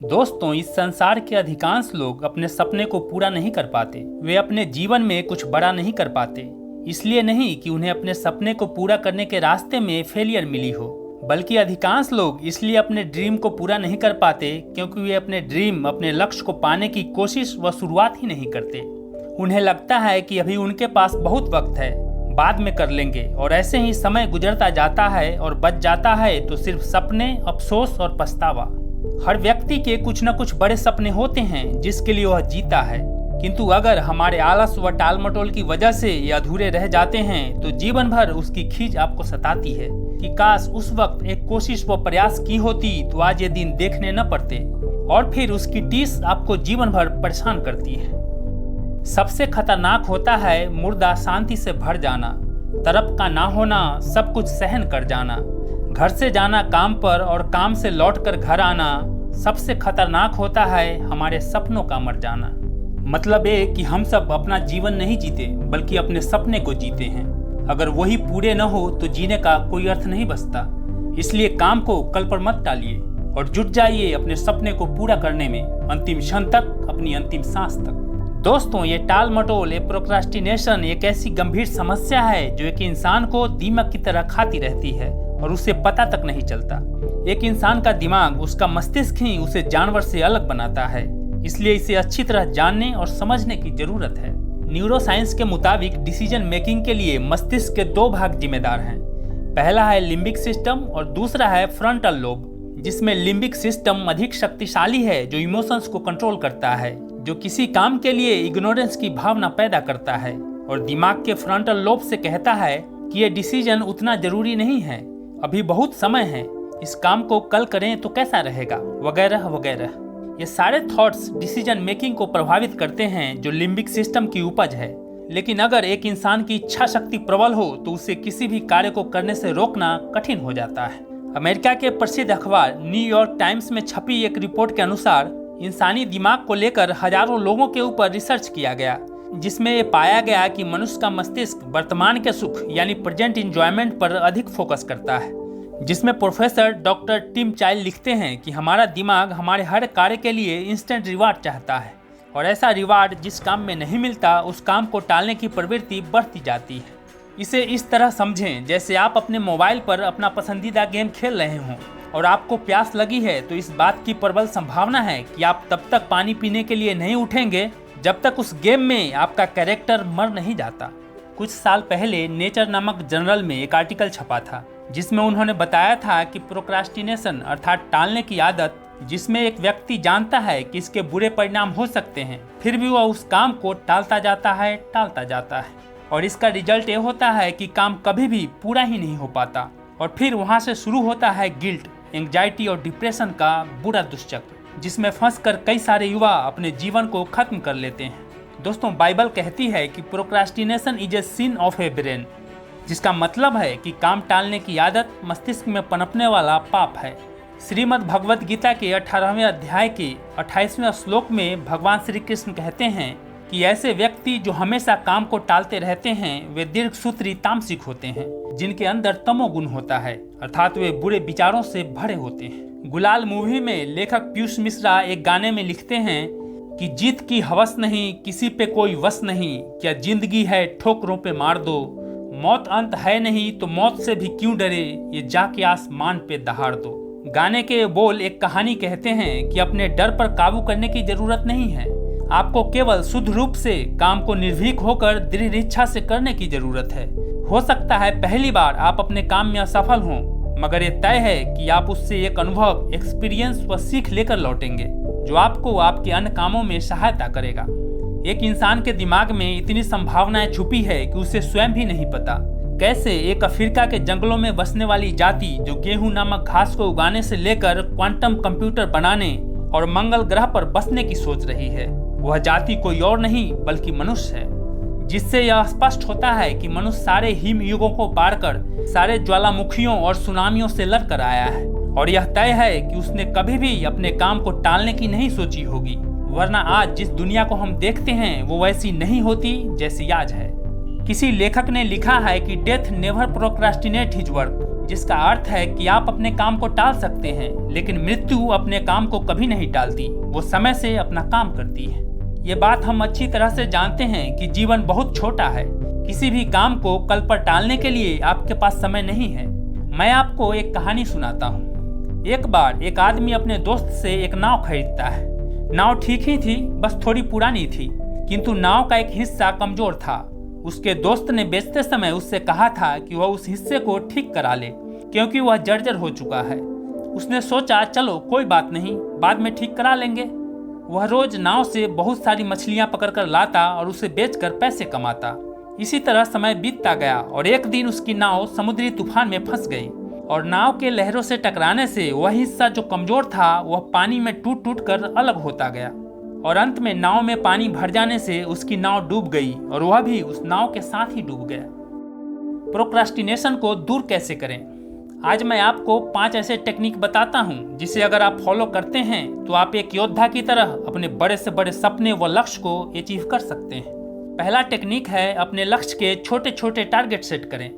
दोस्तों, इस संसार के अधिकांश लोग अपने सपने को पूरा नहीं कर पाते। वे अपने जीवन में कुछ बड़ा नहीं कर पाते। इसलिए नहीं कि उन्हें अपने सपने को पूरा करने के रास्ते में फेलियर मिली हो, बल्कि अधिकांश लोग इसलिए अपने ड्रीम को पूरा नहीं कर पाते क्योंकि वे अपने ड्रीम, अपने लक्ष्य को पाने की कोशिश व शुरुआत ही नहीं करते। उन्हें लगता है कि अभी उनके पास बहुत वक्त है, बाद में कर लेंगे, और ऐसे ही समय गुजरता जाता है और बच जाता है तो सिर्फ सपने, अफसोस और पछतावा। हर व्यक्ति के कुछ न कुछ बड़े सपने होते हैं जिसके लिए वह जीता है, किंतु अगर हमारे आलस व टाल मटोल की वजह से ये अधूरे रह जाते हैं तो जीवन भर उसकी खींच आपको सताती है कि काश उस वक्त एक कोशिश व प्रयास की होती तो आज ये दिन देखने न पड़ते, और फिर उसकी टीस आपको जीवन भर परेशान करती है। सबसे खतरनाक होता है मुर्दा शांति से भर जाना, तरफ का ना होना, सब कुछ सहन कर जाना, घर से जाना काम पर और काम से लौटकर घर आना। सबसे खतरनाक होता है हमारे सपनों का मर जाना। मतलब ये कि हम सब अपना जीवन नहीं जीते बल्कि अपने सपने को जीते हैं। अगर वही पूरे न हो तो जीने का कोई अर्थ नहीं बचता। इसलिए काम को कल पर मत टालिए और जुट जाइए अपने सपने को पूरा करने में, अंतिम क्षण तक, अपनी अंतिम सांस तक। दोस्तों, ये टाल मटोल, ये प्रोक्रास्टिनेशन एक ऐसी गंभीर समस्या है जो एक इंसान को दीमक की तरह खाती रहती है और उसे पता तक नहीं चलता। एक इंसान का दिमाग, उसका मस्तिष्क ही उसे जानवर से अलग बनाता है। इसलिए इसे अच्छी तरह जानने और समझने की जरूरत है। न्यूरोसाइंस के मुताबिक डिसीजन मेकिंग के लिए मस्तिष्क के दो भाग जिम्मेदार हैं। पहला है लिम्बिक सिस्टम और दूसरा है फ्रंटल लोब, जिसमें लिम्बिक सिस्टम अधिक शक्तिशाली है, जो इमोशंस को कंट्रोल करता है, जो किसी काम के लिए इग्नोरेंस की भावना पैदा करता है, और दिमाग के फ्रंटल लोब से कहता है कि यह डिसीजन उतना जरूरी नहीं है, अभी बहुत समय है, इस काम को कल करें तो कैसा रहेगा, वगैरह वगैरह। ये सारे थॉट्स डिसीजन मेकिंग को प्रभावित करते हैं, जो लिम्बिक सिस्टम की उपज है। लेकिन अगर एक इंसान की इच्छा शक्ति प्रबल हो तो उसे किसी भी कार्य को करने से रोकना कठिन हो जाता है। अमेरिका के प्रसिद्ध अखबार न्यूयॉर्क टाइम्स में छपी एक रिपोर्ट के अनुसार इंसानी दिमाग को लेकर हजारों लोगों के ऊपर रिसर्च किया गया, जिसमें ये पाया गया कि मनुष्य का मस्तिष्क वर्तमान के सुख यानी प्रेजेंट एंजॉयमेंट पर अधिक फोकस करता है। जिसमें प्रोफेसर डॉक्टर टिम चाइल्ड लिखते हैं कि हमारा दिमाग हमारे हर कार्य के लिए इंस्टेंट रिवार्ड चाहता है, और ऐसा रिवार्ड जिस काम में नहीं मिलता उस काम को टालने की प्रवृत्ति बढ़ती जाती है। इसे इस तरह समझें जैसे आप अपने मोबाइल पर अपना पसंदीदा गेम खेल रहे हों और आपको प्यास लगी है, तो इस बात की प्रबल संभावना है कि आप तब तक पानी पीने के लिए नहीं उठेंगे जब तक उस गेम में आपका कैरेक्टर मर नहीं जाता। कुछ साल पहले नेचर नामक जर्नल में एक आर्टिकल छपा था जिसमें उन्होंने बताया था कि प्रोक्रास्टिनेशन अर्थात टालने की आदत, जिसमें एक व्यक्ति जानता है कि इसके बुरे परिणाम हो सकते हैं, फिर भी वह उस काम को टालता जाता है, और इसका रिजल्ट ये होता है कि काम कभी भी पूरा ही नहीं हो पाता, और फिर वहाँ से शुरू होता है गिल्ट, एंग्जाइटी और डिप्रेशन का बुरा दुष्चक्र, जिसमें फंसकर कई सारे युवा अपने जीवन को खत्म कर लेते हैं। दोस्तों, बाइबल कहती है कि procrastination is a sin of a brain, जिसका मतलब है कि काम टालने की आदत मस्तिष्क में पनपने वाला पाप है। श्रीमद् भगवद गीता के 18वें अध्याय के 28वें श्लोक में भगवान श्री कृष्ण कहते हैं कि ऐसे व्यक्ति जो हमेशा काम को टालते रहते हैं वे दीर्घसूत्री तामसिक होते हैं, जिनके अंदर तमोगुण होता है, अर्थात वे बुरे विचारों से भरे होते हैं। गुलाल मूवी में लेखक पीयूष मिश्रा एक गाने में लिखते हैं कि जीत की हवस नहीं, किसी पे कोई वश नहीं, क्या जिंदगी है ठोकरों पे मार दो, मौत अंत है नहीं तो मौत से भी क्यों डरे, ये जाके आसमान पे दहाड़ दो। गाने के बोल एक कहानी कहते हैं कि अपने डर पर काबू करने की जरूरत नहीं है, आपको केवल शुद्ध रूप से काम को निर्भीक होकर दृढ़ इच्छा से करने की जरूरत है। हो सकता है पहली बार आप अपने काम में असफल हों, मगर ये तय है कि आप उससे एक अनुभव, एक्सपीरियंस व सीख लेकर लौटेंगे, जो आपको आपके अन्य कामों में सहायता करेगा। एक इंसान के दिमाग में इतनी संभावनाएं छुपी है कि उसे स्वयं भी नहीं पता। कैसे एक अफ्रीका के जंगलों में बसने वाली जाति, जो गेहूं नामक घास को उगाने से लेकर क्वांटम कंप्यूटर बनाने और मंगल ग्रह पर बसने की सोच रही है, वह जाति कोई और नहीं बल्कि मनुष्य है। जिससे यह स्पष्ट होता है कि मनुष्य सारे हिम युगों को पार कर सारे ज्वालामुखियों और सुनामियों से लड़कर आया है, और यह तय है कि उसने कभी भी अपने काम को टालने की नहीं सोची होगी, वरना आज जिस दुनिया को हम देखते हैं वो वैसी नहीं होती जैसी आज है। किसी लेखक ने लिखा है कि death never procrastinate his work, जिसका अर्थ है कि आप अपने काम को टाल सकते हैं, लेकिन मृत्यु अपने काम को कभी नहीं टालती, वो समय से अपना काम करती है। ये बात हम अच्छी तरह से जानते हैं कि जीवन बहुत छोटा है। किसी भी काम को कल पर टालने के लिए आपके पास समय नहीं है। मैं आपको एक कहानी सुनाता हूँ। एक बार एक आदमी अपने दोस्त से एक नाव खरीदता है। नाव ठीक ही थी, बस थोड़ी पुरानी थी, किंतु नाव का एक हिस्सा कमजोर था। उसके दोस्त ने बेचते समय उससे कहा था कि वह उस हिस्से को ठीक करा ले, क्योंकि वह जर्जर हो चुका है। उसने सोचा चलो कोई बात नहीं, बाद में ठीक करा लेंगे। वह रोज नाव से बहुत सारी मछलियां पकड़कर लाता और उसे बेचकर पैसे कमाता। इसी तरह समय बीतता गया और एक दिन उसकी नाव समुद्री तूफान में फंस गई और नाव के लहरों से टकराने से वह हिस्सा जो कमजोर था वह पानी में टूट टूट कर अलग होता गया और अंत में नाव में पानी भर जाने से उसकी नाव डूब गई और वह भी उस नाव के साथ ही डूब गया। प्रोक्रास्टिनेशन को दूर कैसे करें? आज मैं आपको 5 ऐसे टेक्निक बताता हूं जिसे अगर आप फॉलो करते हैं तो आप एक योद्धा की तरह अपने बड़े से बड़े सपने व लक्ष्य को अचीव कर सकते हैं। पहला टेक्निक है अपने लक्ष्य के छोटे छोटे टारगेट सेट करें।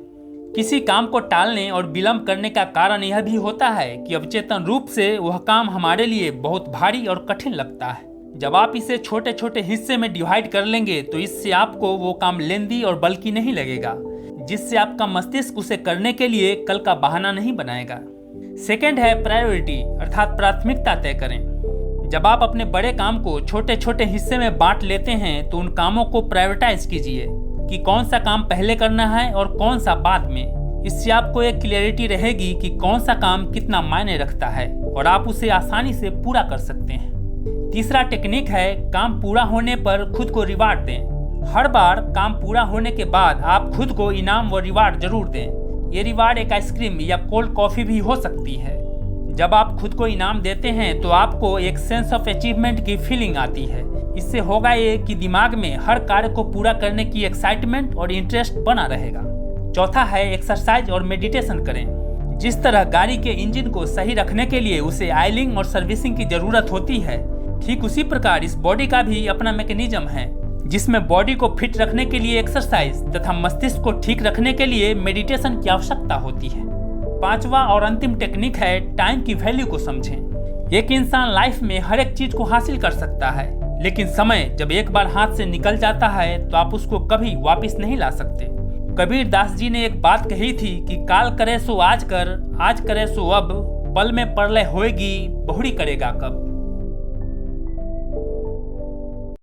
किसी काम को टालने और विलंब करने का कारण यह भी होता है कि अवचेतन रूप से वह काम हमारे लिए बहुत भारी और कठिन लगता है। जब आप इसे छोटे छोटे हिस्से में डिवाइड कर लेंगे तो इससे आपको वो काम लेंदी और बल्कि नहीं लगेगा, जिससे आपका मस्तिष्क उसे करने के लिए कल का बहाना नहीं बनाएगा। सेकंड है प्रायोरिटी, अर्थात प्राथमिकता तय करें। जब आप अपने बड़े काम को छोटे छोटे हिस्से में बांट लेते हैं तो उन कामों को प्रायोरिटाइज कीजिए कि कौन सा काम पहले करना है और कौन सा बाद में। इससे आपको एक क्लैरिटी रहेगी कि कौन सा काम कितना मायने रखता है और आप उसे आसानी से पूरा कर सकते हैं। तीसरा टेक्निक है काम पूरा होने पर खुद को रिवार्ड दें। हर बार काम पूरा होने के बाद आप खुद को इनाम व रिवार्ड जरूर दें। ये रिवार्ड एक आइसक्रीम या कोल्ड कॉफी भी हो सकती है। जब आप खुद को इनाम देते हैं तो आपको एक सेंस ऑफ अचीवमेंट की फीलिंग आती है। इससे होगा ये कि दिमाग में हर कार्य को पूरा करने की एक्साइटमेंट और इंटरेस्ट बना रहेगा। चौथा है एक्सरसाइज और मेडिटेशन करें। जिस तरह गाड़ी के इंजन को सही रखने के लिए उसे ऑयलिंग और सर्विसिंग की जरूरत होती है, ठीक उसी प्रकार इस बॉडी का भी अपना मैकेनिज्म है, जिसमें बॉडी को फिट रखने के लिए एक्सरसाइज तथा मस्तिष्क को ठीक रखने के लिए मेडिटेशन की आवश्यकता होती है। पांचवा और अंतिम टेक्निक है टाइम की वैल्यू को समझें। एक इंसान लाइफ में हर एक चीज को हासिल कर सकता है, लेकिन समय जब एक बार हाथ से निकल जाता है तो आप उसको कभी वापस नहीं ला सकते। कबीर दास जी ने एक बात कही थी कि काल करे सो आज कर, आज करे सो अब, पल में प्रलय होएगी बहुड़ी करेगा कब।